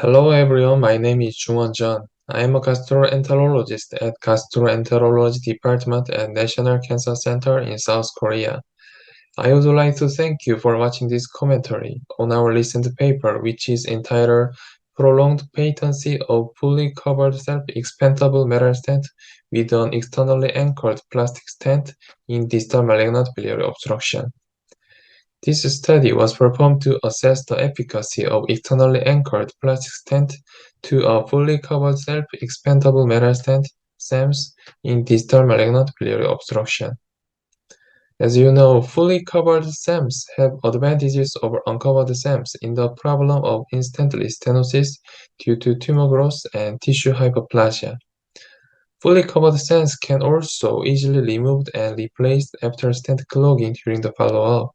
Hello everyone, my name is Jung Won Chun. I am a gastroenterologist at Gastroenterology Department at National Cancer Center in South Korea. I would like to thank you for watching this commentary on our recent paper, which is entitled Prolonged Patency of Fully Covered Self-Expandable Metal Stent with an Externally Anchored Plastic Stent in Distal Malignant Biliary Obstruction. This study was performed to assess the efficacy of externally anchored plastic stent to a fully covered self-expandable metal stent (SEMS) in distal malignant biliary obstruction. As you know, fully covered SEMS have advantages over uncovered SEMS in the problem of instantly stenosis due to tumor growth and tissue hyperplasia. Fully covered stents can also easily be removed and replaced after stent clogging during the follow-up.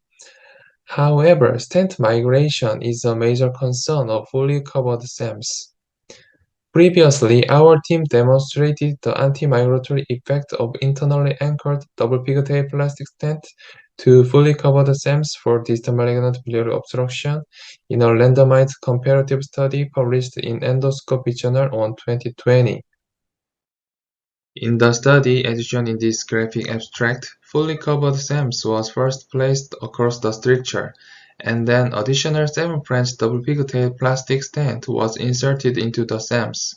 However, stent migration is a major concern of fully covered SEMs. Previously, our team demonstrated the anti-migratory effect of internally anchored double-pigtail plastic stent to fully covered SEMs for distal malignant biliary obstruction in a randomized comparative study published in Endoscopy Journal on 2020. In the study, as shown in this graphic abstract, fully covered SEMS was first placed across the stricture, and then additional 7-branch double-pigtail plastic stent was inserted into the SEMS.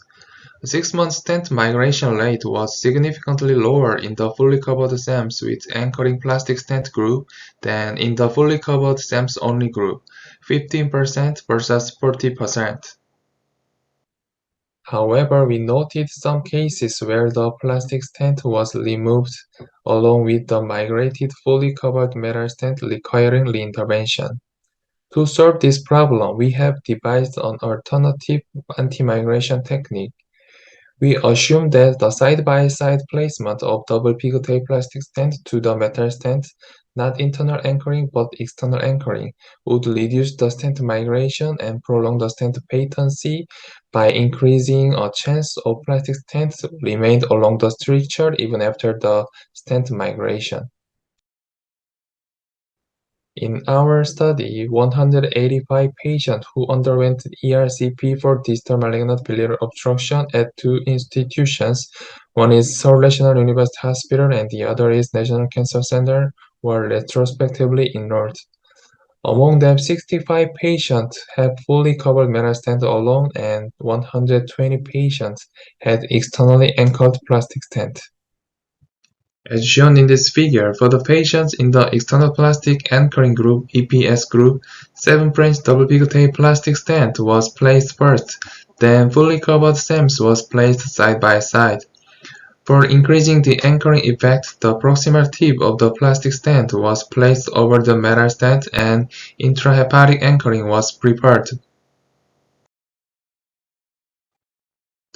The 6-month stent migration rate was significantly lower in the fully covered SEMS with anchoring plastic stent group than in the fully covered SEMS only group, 15% versus 40%. However, we noted some cases where the plastic stent was removed along with the migrated fully covered metal stent requiring reintervention. To solve this problem, we have devised an alternative anti-migration technique. We assume that the side-by-side placement of double-pigtail plastic stent to the metal stent, not internal anchoring but external anchoring, would reduce the stent migration and prolong the stent patency by increasing a chance of plastic stents remained along the stricture even after the stent migration. In our study, 185 patients who underwent ERCP for distal malignant biliary obstruction at two institutions, one is Seoul National University Hospital and the other is National Cancer Center, were retrospectively enrolled. Among them, 65 patients had fully covered metal stent alone and 120 patients had externally anchored plastic stent. As shown in this figure, for the patients in the external plastic anchoring group (EPS group), 7-branch double-pigtail plastic stent was placed first, then fully covered SEMS was placed side by side. For increasing the anchoring effect, the proximal tip of the plastic stent was placed over the metal stent and intrahepatic anchoring was prepared.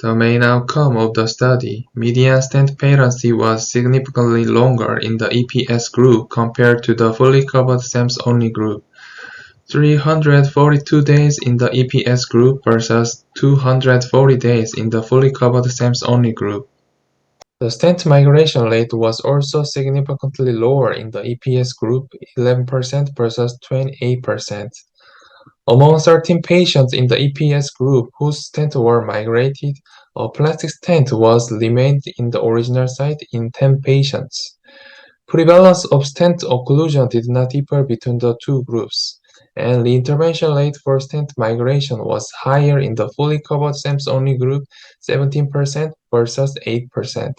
The main outcome of the study, median stent patency was significantly longer in the EPS group compared to the fully covered SEMS-only group, 342 days in the EPS group versus 240 days in the fully covered SEMS-only group. The stent migration rate was also significantly lower in the EPS group, 11% versus 28%. Among 13 patients in the EPS group whose stents were migrated, a plastic stent was remained in the original site in 10 patients. Prevalence of stent occlusion did not differ between the two groups, and the intervention rate for stent migration was higher in the fully covered SEMS-only group, 17% versus 8%.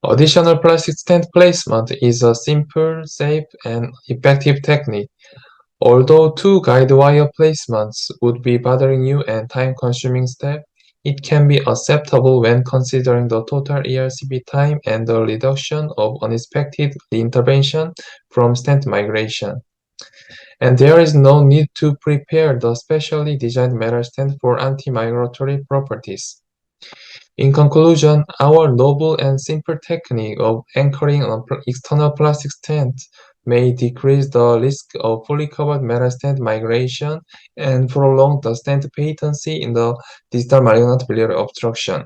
Additional plastic stent placement is a simple, safe, and effective technique. Although two guide wire placements would be bothering you and time-consuming step, it can be acceptable when considering the total ERCP time and the reduction of unexpected reintervention from stent migration. And there is no need to prepare the specially designed metal stent for anti-migratory properties. In conclusion, our novel and simple technique of anchoring an external plastic stent may decrease the risk of fully covered metal stent migration and prolong the stent patency in the distal malignant biliary obstruction.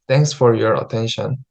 Thanks for your attention.